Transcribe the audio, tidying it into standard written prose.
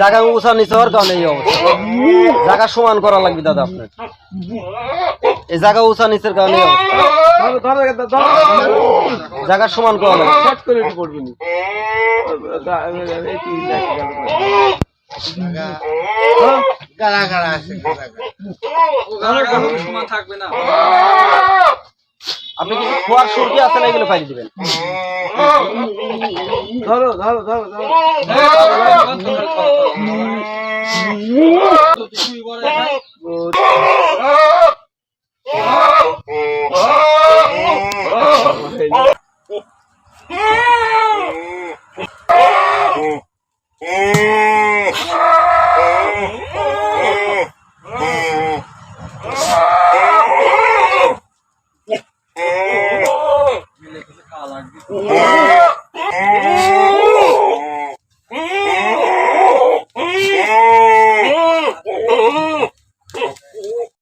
জায়গা উঁচা নিচে হওয়ার কারণে এই অবস্থা। জায়গা সমান করা লাগবে দাদা আপনার, এই জায়গা উঁচা নিচের কারণে এই অবস্থা। জায়গা সমান করা লাগবে। আপনি কিছু খোয়ার সুরকি আছে না, এগুলো ফাইল দিবেন। ধরো ধরো ধরো ধরো